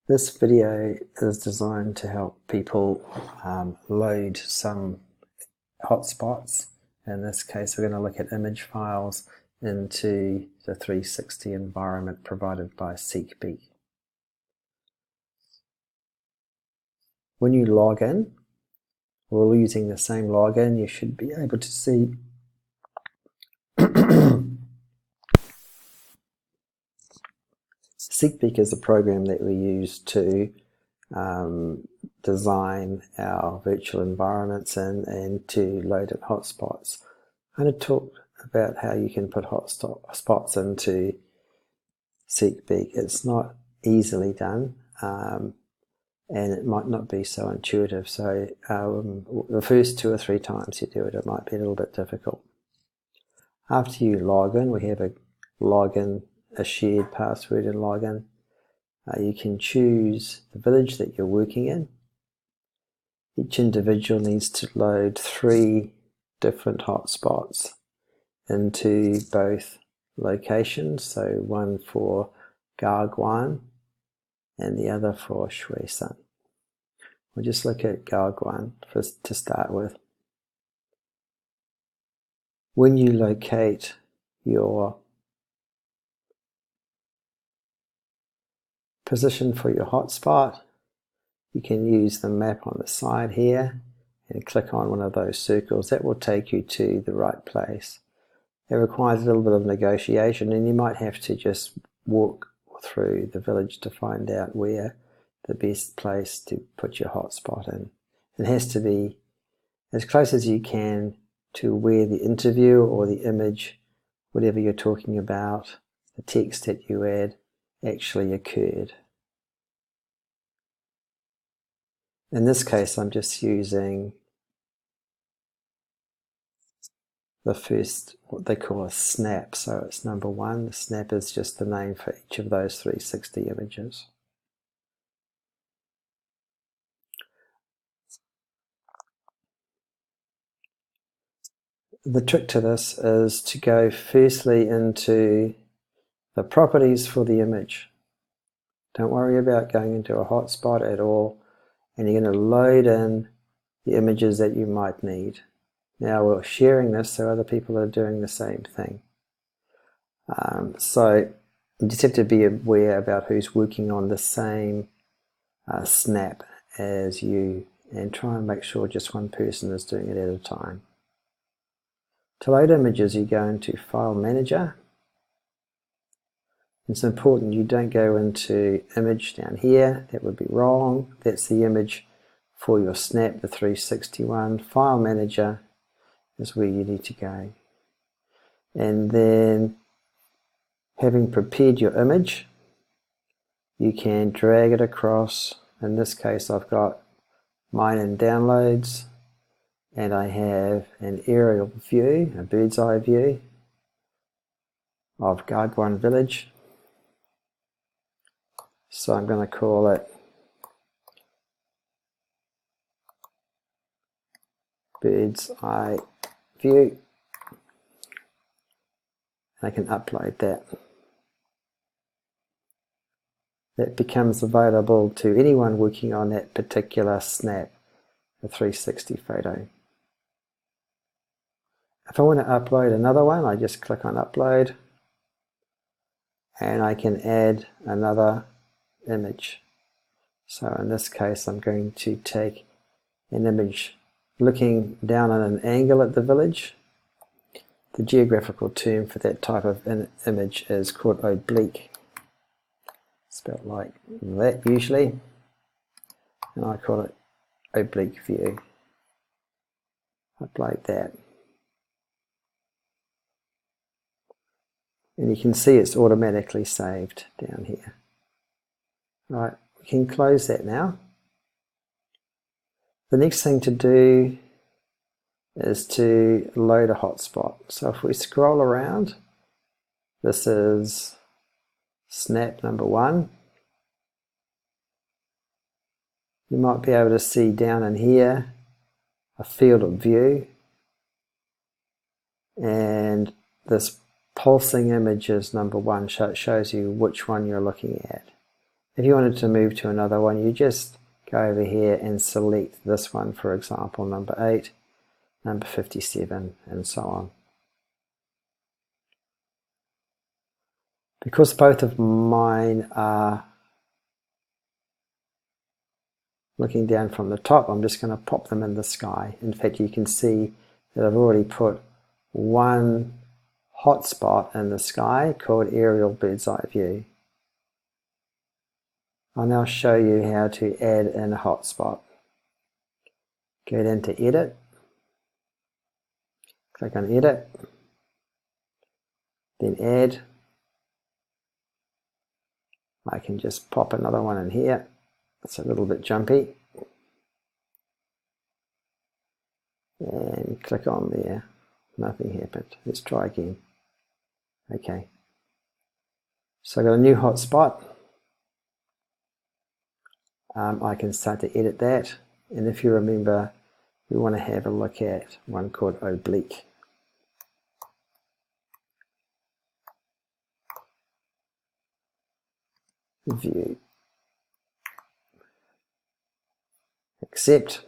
This video is designed to help people load some hotspots. In this case, we're going to look at image files into the 360 environment provided by Seekbeak. When you log in, or using the same login, you should be able to see Seekbeak is a program that we use to design our virtual environments and to load in hotspots. I'm going to talk about how you can put hotspots into Seekbeak. It's not easily done, and it might not be so intuitive. So the first 2 or 3 times you do it, it might be a little bit difficult. After you log in, we have a login, a shared password and login. You can choose the village that you're working in. Each individual needs to load 3 different hotspots into both locations, so one for Garguan and the other for Shuesan. We'll just look at Garguan to start with. When you locate your position for your hotspot, you can use the map on the side here and click on one of those circles. That will take you to the right place. It requires a little bit of negotiation, and you might have to just walk through the village to find out where the best place to put your hotspot in. It has to be as close as you can to where the interview or the image, whatever you're talking about, the text that you add, actually occurred. In this case, I'm just using the first, what they call a snap. So it's number 1. The snap is just the name for each of those 360 images. The trick to this is to go firstly into the properties for the image. Don't worry about going into a hotspot at all, and you're going to load in the images that you might need. Now we're sharing this so other people are doing the same thing. So you just have to be aware about who's working on the same snap as you, and try and make sure just one person is doing it at a time. To load images, you go into File Manager. It's important you don't go into Image down here. That would be wrong. That's the image for your snap, the 361. File Manager is where you need to go. And then, having prepared your image, you can drag it across. In this case, I've got mine in Downloads, and I have an aerial view, a bird's eye view of Garguan Village. So I'm going to call it bird's eye view. I can upload that. That becomes available to anyone working on that particular snap, the 360 photo. If I want to upload another one, I just click on Upload, and I can add another image. So in this case, I'm going to take an image looking down on an angle at the village. The geographical term for that type of image is called oblique, spelled like that usually, and I call it oblique view. Upload that. And you can see it's automatically saved down here. Right, we can close that now. The next thing to do is to load a hotspot. So if we scroll around, this is snap number 1. You might be able to see down in here a field of view, and this pulsing image is number 1, so it shows you which one you're looking at. If you wanted to move to another one, you just go over here and select this one, for example, number 8, number 57, and so on. Because both of mine are looking down from the top, I'm just going to pop them in the sky. In fact, you can see that I've already put one hotspot in the sky called aerial bird's eye view. I'll now show you how to add in a hotspot. Go down to edit, click on edit, then add. I can just pop another one in here. It's a little bit jumpy. And click on there. Nothing happened. Let's try again. Okay. So I've got a new hotspot. I can start to edit that. And if you remember, we want to have a look at one called oblique. View. Accept.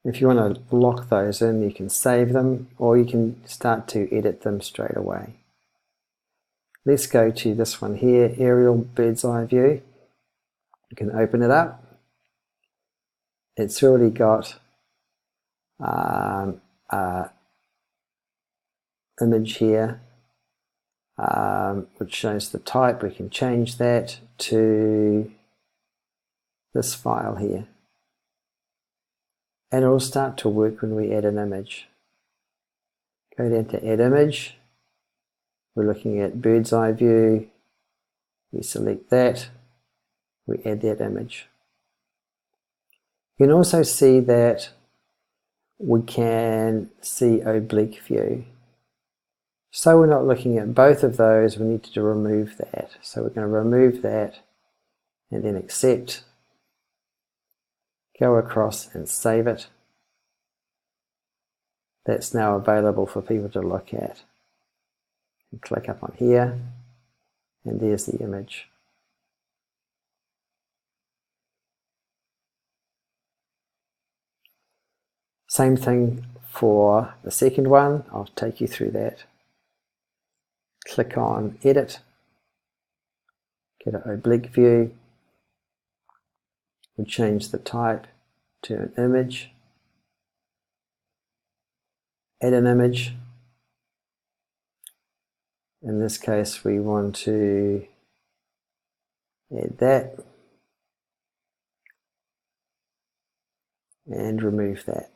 If you want to lock those in, you can save them, or you can start to edit them straight away. Let's go to this one here, aerial bird's eye view. You can open it up. It's already got image here, which shows the type. We can change that to this file here. And it will start to work when we add an image. Go down to add image. We're looking at bird's eye view. We select that. We add that image. You can also see that we can see oblique view. So we're not looking at both of those, we need to remove that. So we're going to remove that and then accept. Go across and save it. That's now available for people to look at. And click up on here, and there's the image. Same thing for the second one. I'll take you through that. Click on edit, get an oblique view. We change the type to an image, add an image. In this case, we want to add that and remove that.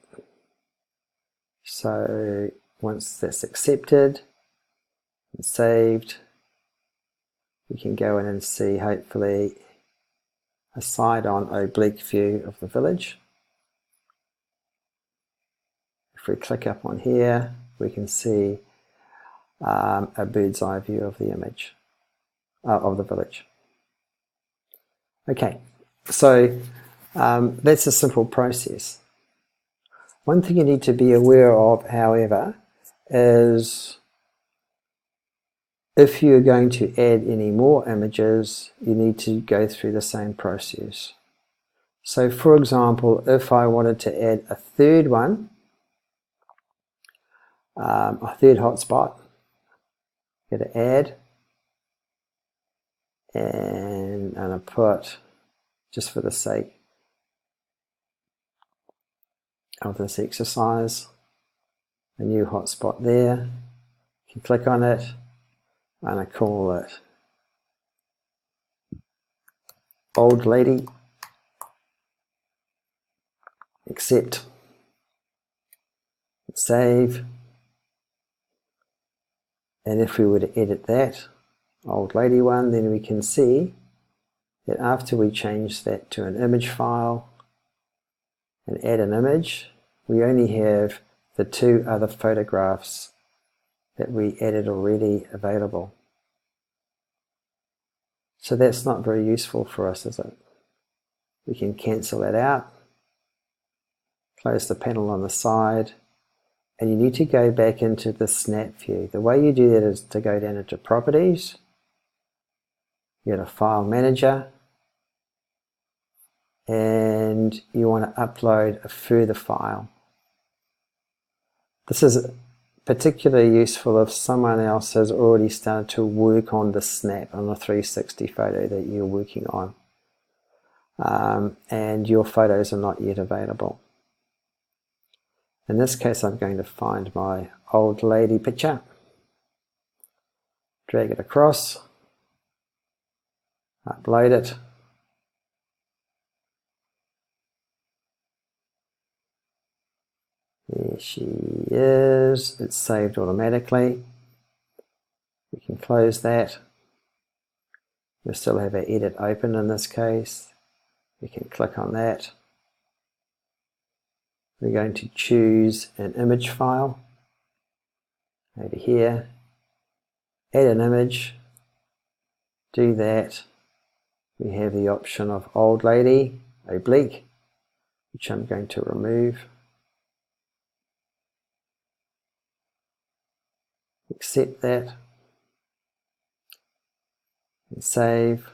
So once that's accepted and saved, we can go in and see hopefully a side-on oblique view of the village. If we click up on here, we can see a bird's eye view of the image of the village. Okay, so that's a simple process. One thing you need to be aware of, however, is if you're going to add any more images, you need to go through the same process. So for example, if I wanted to add a third one, a third hotspot, go to add, and I put, just for the sake of this exercise, a new hotspot there. You can click on it, and I call it Old Lady. Accept, save, and if we were to edit that Old Lady one, then we can see that after we change that to an image file and add an image, we only have the two other photographs that we added already available. So that's not very useful for us, is it? We can cancel that out, close the panel on the side, and you need to go back into the snap view. The way you do that is to go down into properties, You got a file manager, and you want to upload a further file. This is particularly useful if someone else has already started to work on the snap, on the 360 photo that you're working on, and your photos are not yet available. In this case, I'm going to find my old lady picture, drag it across, upload it. There she is. It's saved automatically. We can close that. We still have our edit open in this case. We can click on that. We're going to choose an image file over here. Add an image. Do that. We have the option of old lady, oblique, which I'm going to remove. Accept that. And save.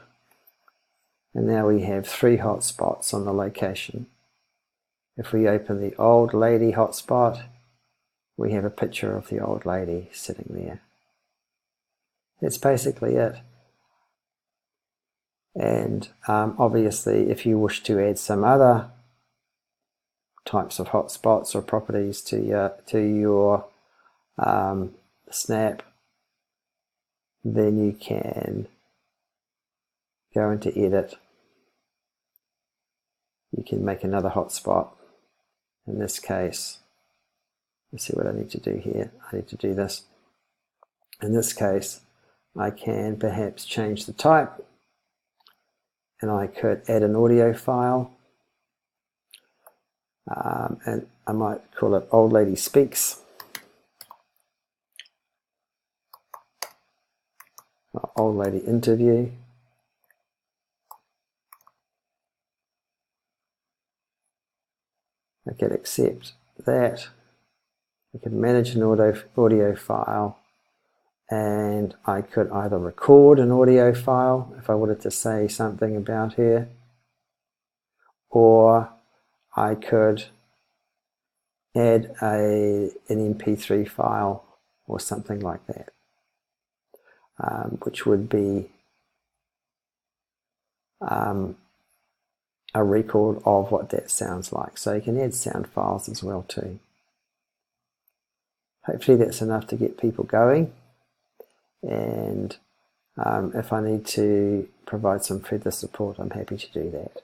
And now we have 3 hotspots on the location. If we open the old lady hotspot, we have a picture of the old lady sitting there. That's basically it. And obviously, if you wish to add some other types of hotspots or properties to your snap, then you can go into edit. You can make another hotspot. In this case, let's see what I need to do here. I need to do this. In this case, I can perhaps change the type, and I could add an audio file, and I might call it Old Lady Speaks. Old Lady Interview. I could accept that. I could manage an audio file, and I could either record an audio file if I wanted to say something about her, or I could add an MP3 file or something like that, which would be a record of what that sounds like. So you can add sound files as well too. Hopefully that's enough to get people going, and if I need to provide some further support, I'm happy to do that.